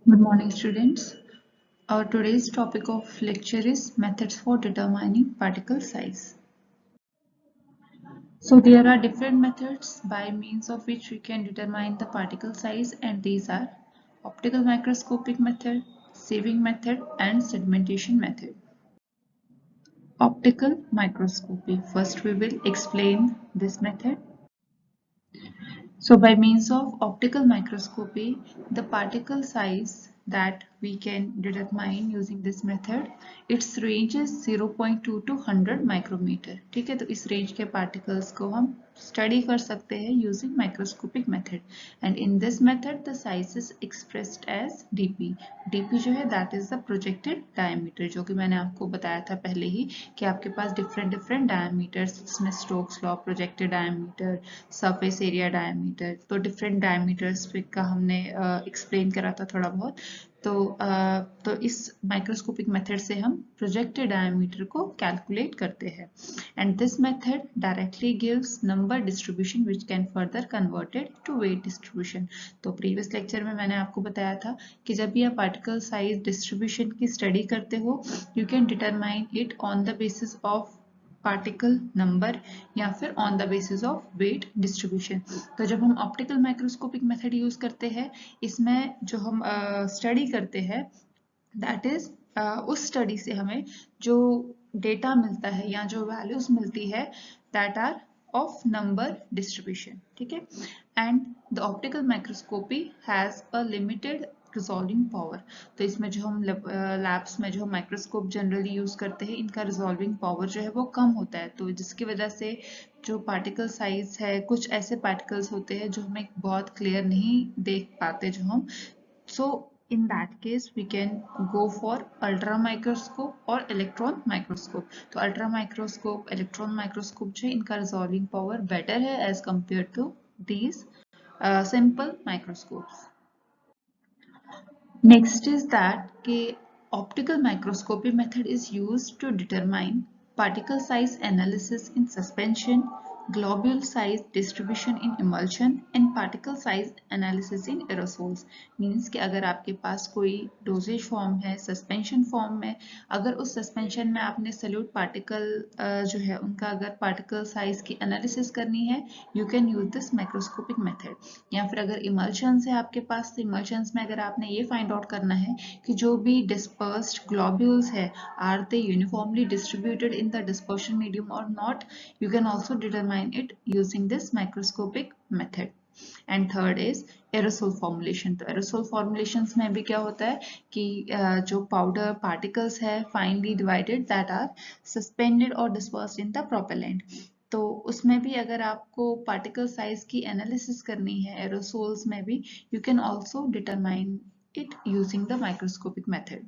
Good morning, students. Our today's topic of lecture is methods for determining particle size. So there are different methods by means of which we can determine the particle size, and these are optical microscopic method, sieving method, and sedimentation method. Optical microscopy. First we will explain this method. So by means of optical microscopy, the particle size that we can determine using this method, its range is 0.2 to 100 micrometer. ठीक है, तो इस range के particles को हम study कर सकते हैं using microscopic method. And in this method the size is expressed as DP. DP जो है that is the projected diameter, जो कि मैंने आपको बताया था पहले ही कि आपके पास डिफरेंट डायमीटर्स, इसमें Stokes law, projected diameter, surface area diameter, तो डिफरेंट डायमीटर्स का हमने एक्सप्लेन करा था थोड़ा बहुत. तो इस माइक्रोस्कोपिक मेथड से हम प्रोजेक्टेड डायमीटर को कैलकुलेट करते हैं. And this method directly gives number distribution which can further converted to weight distribution. तो प्रीवियस लेक्चर में मैंने आपको बताया था कि जब भी आप पार्टिकल साइज डिस्ट्रीब्यूशन की स्टडी करते हो, you can determine it on the basis of particle number या फिर on the basis of weight distribution. तो जब हम ऑप्टिकल माइक्रोस्कोपिक मेथड यूज करते हैं, इसमें जो हम स्टडी करते हैं दैट इज उस स्टडी से हमें जो डेटा मिलता है या जो वैल्यूज मिलती है that are of number distribution. ठीक है, and the optical microscopy has a limited resolving power. तो इसमें जो हम लैब्स में जो हम माइक्रोस्कोप जनरली यूज करते हैं, इनका रिजॉल्विंग पावर जो है वो कम होता है. तो जिसकी वजह से जो पार्टिकल साइज है, कुछ ऐसे पार्टिकल्स होते हैं जो हमें बहुत क्लियर नहीं देख पाते जो हम. So in that case we can go for ultra microscope or electron microscope. तो ultra microscope, electron microscope जो इनका resolving power better है as compared to these simple microscopes. Next is that कि optical microscopy method is used to determine particle size analysis in suspension, globule size distribution in emulsion and particle size analysis in aerosols. Means कि अगर आपके पास कोई doses form है suspension form में, अगर उस suspension में आपने सल्यूट पार्टिकल जो है उनका अगर पार्टिकल साइज की एनालिसिस करनी है, you can use this microscopic method. या फिर अगर इमल्शन है आपके पास, तो इमल्शंस में अगर आपने ये फाइंड आउट करना है कि जो भी डिस्पर्स्ड ग्लोब्यूल्स है are they uniformly distributed in the dispersion medium और not, you can also determine it using this microscopic method. And third is aerosol formulation. तो एरोसोल फॉर्मुलेशंस में भी क्या होता है कि जो पाउडर पार्टिकल्स है finely divided that are suspended और डिस्पर्स्ड इन द प्रोपेलेंट. तो उसमें भी अगर आपको पार्टिकल साइज की एनालिसिस करनी है एरोसोल्स में भी, you can also determine it using the microscopic method.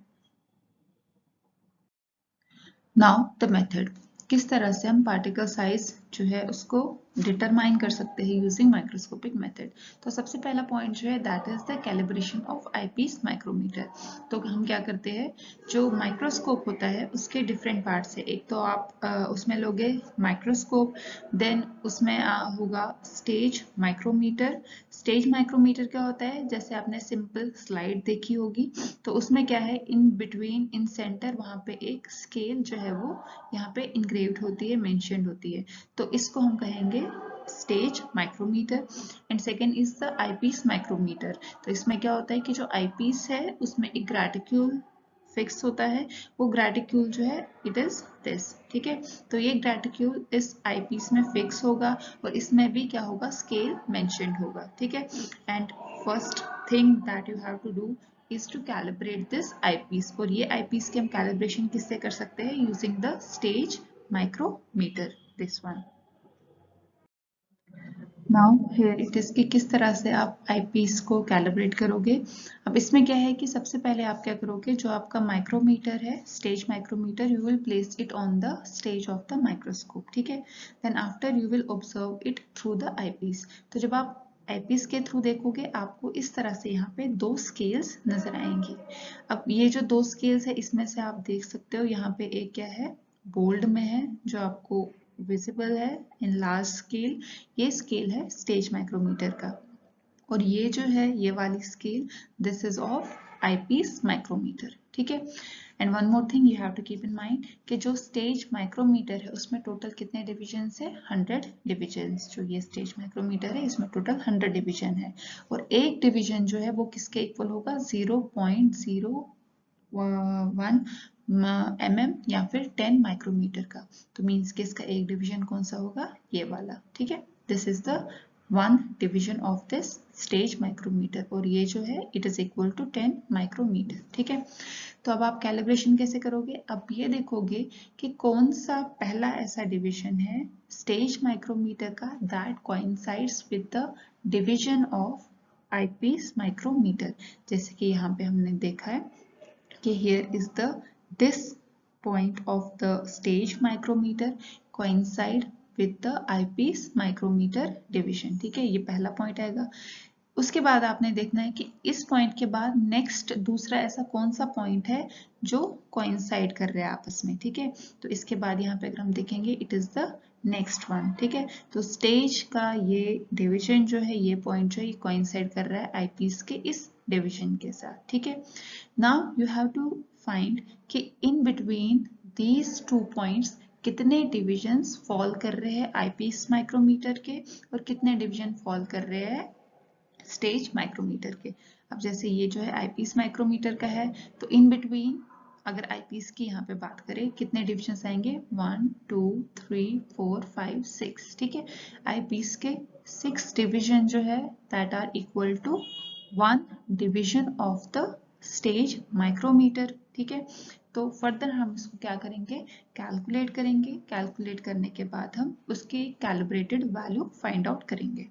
Now the method, किस तरह से हम पार्टिकल साइज जो है उसको डिटरमाइन कर सकते हैं यूजिंग माइक्रोस्कोपिक मेथड. तो सबसे पहला पॉइंट जो है that is the calibration of eyepiece micrometer. तो हम क्या करते हैं, जो माइक्रोस्कोप होता है उसके डिफरेंट पार्ट्स है. एक तो आप उसमें लोगे माइक्रोस्कोप, देन उसमें होगा स्टेज माइक्रोमीटर. स्टेज माइक्रोमीटर क्या होता है, जैसे आपने सिंपल स्लाइड देखी होगी, तो उसमें क्या है, इन बिटवीन इन सेंटर वहां पे एक स्केल जो है वो यहाँ पे इंग्रेव्ड होती है, मेंशन्ड होती है. तो इसको हम कहेंगे stage micrometer. And second is the eyepiece micrometer. तो इसमें क्या होता है कि जो आईपीस है उसमें एक ग्रेटिक्यूल फिक्स होता है. वो ग्रेटिक्यूल जो है इट इज दिस. ठीक है, तो ये ग्रेटिक्यूल इस आईपीस में फिक्स होगा और इसमें भी क्या होगा, स्केल मेंशन्ड होगा. ठीक है, and first thing that you have to do is to calibrate this eyepiece. और ये eyepiece की हम calibration किससे कर सकते हैं, using the stage micrometer, this one. Now here it is कि किस तरह से आप eyepiece को calibrate करोगे. अब इसमें क्या है कि सबसे पहले आप क्या करोगे, जो आपका माइक्रोमीटर है stage micrometer, you will place it on the stage of the microscope. ठीक है, then after you will observe it through the eyepiece. तो जब आप आईपीस के थ्रू देखोगे आपको इस तरह से यहाँ पे दो स्केल्स नजर आएंगी. अब ये जो दो स्केल्स है इसमें से आप देख सकते हो यहाँ पे एक क्या है, बोल्ड में है जो आपको विजिबल है इन लार्ज स्केल. ये स्केल है स्टेज माइक्रोमीटर का. और ये जो है ये वाली scale this is of eyepiece micrometer, ठीक है। And one more thing you have to keep in mind कि जो स्टेज माइक्रोमीटर है उसमें टोटल कितने डिविजन है, 100 डिविजन। जो ये स्टेज माइक्रोमीटर है इसमें टोटल 100 डिविजन है, और एक डिविजन जो है वो किसके इक्वल होगा, 0.01 mm या फिर 10 माइक्रोमीटर का। तो मीन्स कि इसका एक डिवीजन कौन सा होगा, ये वाला, ठीक है। This is the one division of this stage micrometer, और ये जो है it is equal to 10 micrometer, ठीक है। तो अब आप कैलिब्रेशन कैसे करोगे, अब ये देखोगे कि कौन सा पहला ऐसा डिवीजन है स्टेज माइक्रोमीटर का that coincides with the division of eyepiece micrometer. जैसे कि यहाँ पे हमने देखा है कि here is the this point of the stage micrometer coincide with the eyepiece micrometer division, ठीक है, ये पहला पॉइंट आएगा। उसके बाद आपने देखना है कि इस पॉइंट के बाद नेक्स्ट दूसरा ऐसा कौन सा पॉइंट है जो कोइंसाइड कर रहे हैं आपस में, ठीक है। तो इसके बाद यहाँ पे अगर हम देखेंगे it is the next one, ठीक है। तो स्टेज का ये डिवीजन जो है, ये पॉइंट जो है ये कोइंसाइड कर रहा है आईपीस के इस डिवीजन के साथ, ठीक है। Now you have to find कि in between these two points कितने डिविजन्स फॉल कर रहे हैं आईपीस माइक्रोमीटर के और कितने डिवीजन फॉल कर रहे हैं स्टेज माइक्रोमीटर के। अब जैसे ये जो है आईपीस माइक्रोमीटर का है, तो इन बिटवीन अगर आईपीस की यहाँ पे बात करें कितने डिविजन्स आएंगे, 1 2 3 4 5 6, ठीक है। आईपीस के 6 डिविजन जो है that are equal to 1 division of the stage micrometer, ठीक है। तो फर्दर हम इसको क्या करेंगे, कैलकुलेट करेंगे। कैलकुलेट करने के बाद हम उसकी कैलिब्रेटेड वैल्यू फाइंड आउट करेंगे।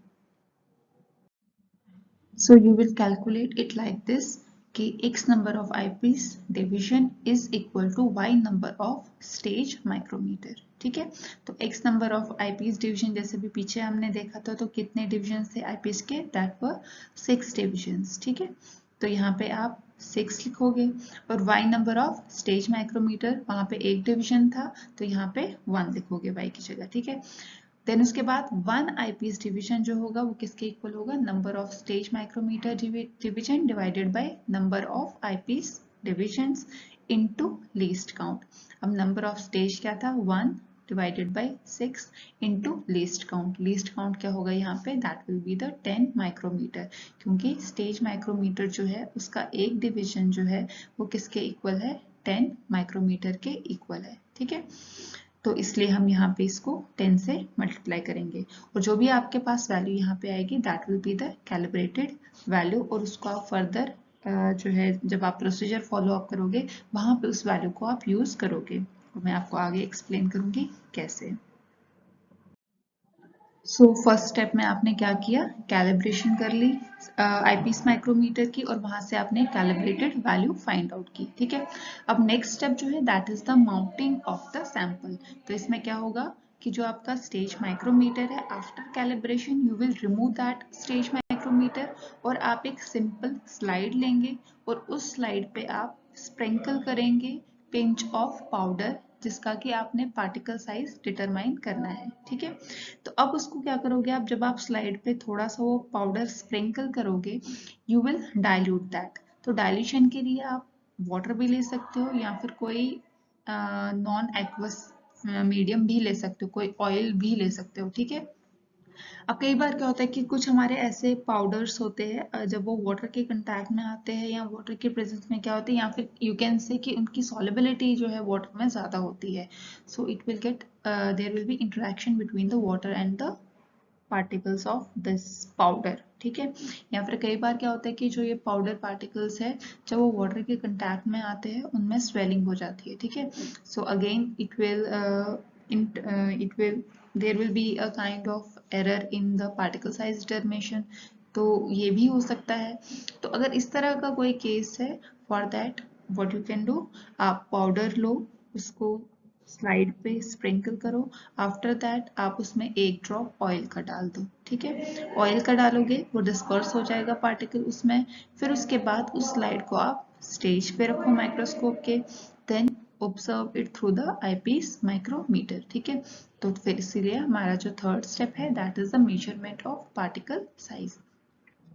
So you will calculate it like this कि x number of eyepiece division is equal to y number of stage micrometer, ठीक है। तो x number of eyepiece division जैसे भी पीछे हमने देखा था, तो कितने divisions थे eyepiece के, that were 6 divisions, ठीक है। तो यहाँ पे आप 6 लिखोगे, और y number of stage micrometer वहाँ पे एक डिविजन था तो यहाँ पे 1 लिखोगे y की जगह, ठीक है। देन उसके बाद 1 आईपीस डिवीजन जो होगा वो किसके इक्वल होगा, number of stage micrometer division divided by number of eyepiece divisions into least count. अब नंबर ऑफ स्टेज क्या था, 1 divided by 6 into least count. Least count क्या होगा यहाँ पे, that will be the 10 micrometer, क्योंकि स्टेज माइक्रोमीटर जो है उसका एक डिवीजन जो है वो किसके इक्वल है, 10 माइक्रोमीटर के इक्वल है, ठीक है। तो इसलिए हम यहाँ पे इसको 10 से मल्टीप्लाई करेंगे, और जो भी आपके पास वैल्यू यहाँ पे आएगी that will be the calibrated value, और उसको आप फर्दर जो है जब आप प्रोसीजर फॉलो अप करोगे वहां पे उस वैल्यू को आप यूज करोगे, और मैं आपको आगे एक्सप्लेन करूंगी कैसे। सो फर्स्ट स्टेप में आपने क्या किया, कैलिब्रेशन कर ली आईपीस माइक्रोमीटर की, और वहां से आपने कैलिब्रेटेड वैल्यू फाइंड आउट की, ठीक है। अब नेक्स्ट स्टेप जो है that is the mounting of the sample. तो इसमें क्या होगा कि जो आपका स्टेज माइक्रोमीटर है, after calibration you will remove that stage micrometer, और आप एक सिंपल स्लाइड लेंगे, और उस स्लाइड पे आप स्प्रिंकल करेंगे पिंच ऑफ पाउडर, जिसका कि आपने पार्टिकल साइज डिटरमाइन करना है, ठीक है। तो अब उसको क्या करोगे आप, जब आप स्लाइड पे थोड़ा सा वो पाउडर स्प्रिंकल करोगे, यू विल डाइल्यूट दैट। तो डाइल्यूशन के लिए आप वाटर भी ले सकते हो, या फिर कोई नॉन एक्वस मीडियम भी ले सकते हो, कोई ऑयल भी ले सकते हो, ठीक है। अब कई बार क्या होता है कि कुछ हमारे ऐसे पाउडर्स होते हैं जब वो वाटर के कंटैक्ट में आते हैं या वाटर के प्रेजेंस में क्या होते हैं, या फिर यू कैन से कि उनकी सॉल्युबिलिटी जो है वाटर में ज़्यादा होती है, so it will get there will be interaction between the water and the particles of this powder, ठीक है। या फिर कई बार क्या होता है कि जो ये पाउडर पार्टिकल्स है जब वो वाटर के कंटैक्ट में आते हैं उनमें स्वेलिंग हो जाती है, ठीक है। So again it will there will be a kind of error in the particle size determination, तो ये भी हो सकता है। तो अगर इस तरह का कोई केस है, for that what you can do, आप पाउडर लो, उसको स्लाइड पे स्प्रिंकल करो, आफ्टर दैट आप उसमें एक ड्रॉप ऑयल का डाल दो, ठीक है। ऑयल का डालोगे वो डिस्पर्स हो जाएगा पार्टिकल उसमें, फिर उसके बाद उस स्लाइड को आप स्टेज पे रखो माइक्रोस्कोप के, then observe it through the eyepiece micrometer, ठीक है। तो फिर इसीलिए हमारा जो थर्ड स्टेप है that is the measurement of particle size.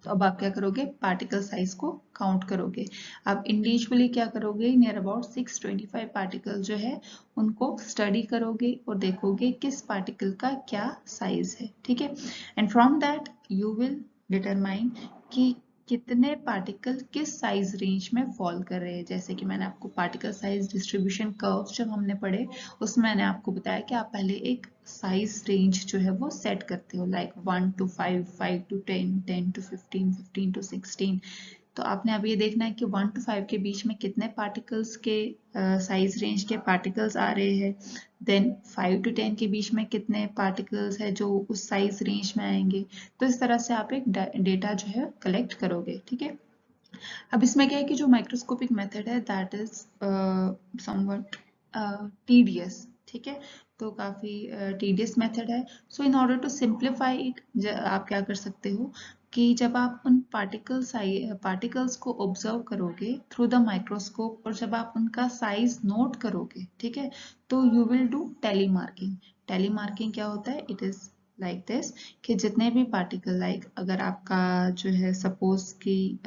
तो अब आप क्या करोगे, पार्टिकल साइज को काउंट करोगे। आप इंडिविजुअली क्या करोगे, नियर अबाउट 625 पार्टिकल जो है उनको स्टडी करोगे और देखोगे किस पार्टिकल का क्या साइज है, ठीक है। And from that you will determine कि कितने पार्टिकल किस साइज रेंज में फॉल कर रहे हैं। जैसे कि मैंने आपको पार्टिकल साइज डिस्ट्रीब्यूशन कर्व जब हमने पढ़े उसमें मैंने आपको बताया कि आप पहले एक साइज रेंज जो है वो सेट करते हो, like 1 to 5, 5 to 10, 10 to 15, 15 to 16। तो आपने अब ये देखना है कि 1 to 5 के बीच में कितने पार्टिकल्स के साइज रेंज के पार्टिकल्स आ रहे हैं, देन 5 to 10 के बीच में कितने पार्टिकल्स है जो उस साइज रेंज में आएंगे। तो इस तरह से आप एक डेटा जो है कलेक्ट करोगे, ठीक है। अब इसमें क्या है कि जो माइक्रोस्कोपिक मेथड है दैट इज समवट टीडियस, ठीक है। तो काफी टीडियस मेथड है। So in order to simplify it आप क्या कर सकते हो कि जब आप उन पार्टिकल्स को ऑब्जर्व करोगे थ्रू द माइक्रोस्कोप और जब आप उनका साइज नोट करोगे, ठीक है, तो you will do tally marking. Tally marking क्या होता है, इट इज लाइक दिस कि जितने भी पार्टिकल, लाइक अगर आपका जो है सपोज कि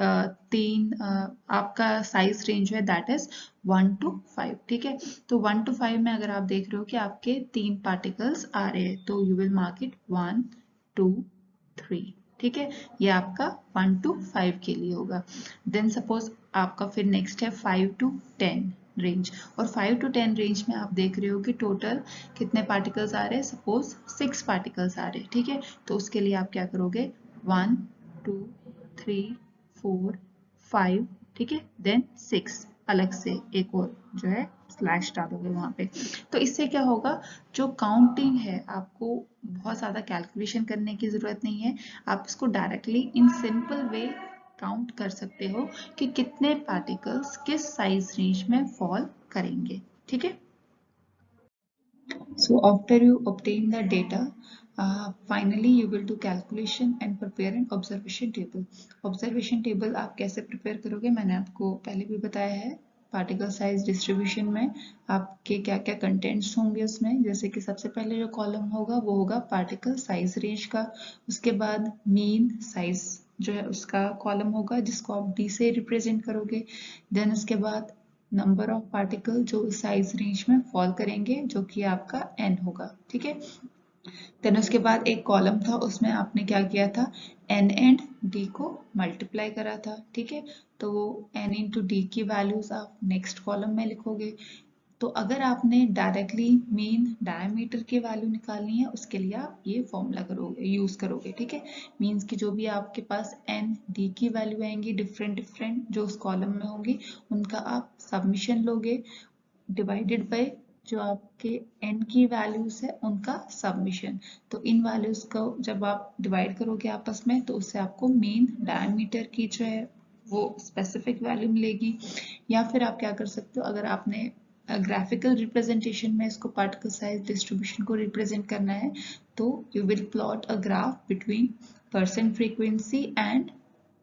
आपका साइज रेंज है दैट इज 1 to 5, ठीक है। तो 1 to 5 में अगर आप देख रहे हो कि आपके 3 पार्टिकल्स आ रहे हैं तो यू विल मार्क इट 1 2 3, ठीक है। ये आपका 1 to 5 के लिए होगा। देन सपोज आपका फिर नेक्स्ट है 5 to 10 रेंज, और 5 to 10 रेंज में आप देख रहे हो कि टोटल कितने पार्टिकल्स आ रहे हैं, सपोज 6 पार्टिकल्स आ रहे हैं, ठीक है। तो उसके लिए आप क्या करोगे, 1 2 3 4 5, ठीक है, देन 6 अलग से एक और जो है स्लैश डालोगे वहां पे। तो इससे क्या होगा, जो काउंटिंग है आपको बहुत ज्यादा कैलकुलेशन करने की जरूरत नहीं है, आप इसको directly in simple way count कर सकते हो कि कितने पार्टिकल्स किस साइज रेंज में फॉल करेंगे, ठीक है। So after you obtain the data, finally you will do calculation and prepare an observation table. Observation table आप कैसे prepare करोगे, मैंने आपको पहले भी बताया है। पार्टिकल साइज डिस्ट्रीब्यूशन में आपके क्या क्या कंटेंट्स होंगे उसमें, जैसे कि सबसे पहले जो कॉलम होगा वो होगा पार्टिकल साइज रेंज का। उसके बाद मीन साइज जो है उसका कॉलम होगा जिसको आप डी से रिप्रेजेंट करोगे। देन उसके बाद नंबर ऑफ पार्टिकल जो साइज रेंज में फॉल करेंगे जो कि आपका n होगा, ठीक है। देन उसके बाद एक कॉलम था उसमें आपने क्या किया था, n एंड d को मल्टीप्लाई करा था, ठीक है। तो वो n इंटू डी की वैल्यूज आप नेक्स्ट कॉलम में लिखोगे। तो अगर आपने डायरेक्टली मीन डायमीटर की वैल्यू निकालनी है उसके लिए आप ये फॉर्मूला करोगे, यूज करोगे, ठीक है। मीन्स की जो भी आपके पास एन डी की वैल्यू आएंगी डिफरेंट जो उस कॉलम में होंगी उनका आप सबमिशन लोगे डिवाइडेड बाय जो आपके n की वैल्यूज है उनका सबमिशन। तो इन वैल्यूज को जब आप डिवाइड करोगे आपस में तो उससे आपको मेन डायमीटर की जो है वो स्पेसिफिक वैल्यू मिलेगी। या फिर आप क्या कर सकते हो, अगर आपने ग्राफिकल रिप्रेजेंटेशन में इसको पार्टिकल साइज डिस्ट्रीब्यूशन को रिप्रेजेंट करना है तो you will plot a graph between percent frequency and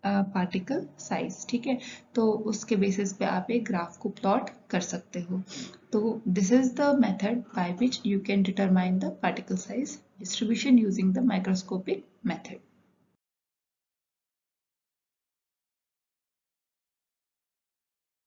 particle size, ठीक है। तो उसके बेसिस पे आप एक ग्राफ को प्लॉट कर सकते हो। तो this is the method by which you can determine the particle size distribution using the microscopic method.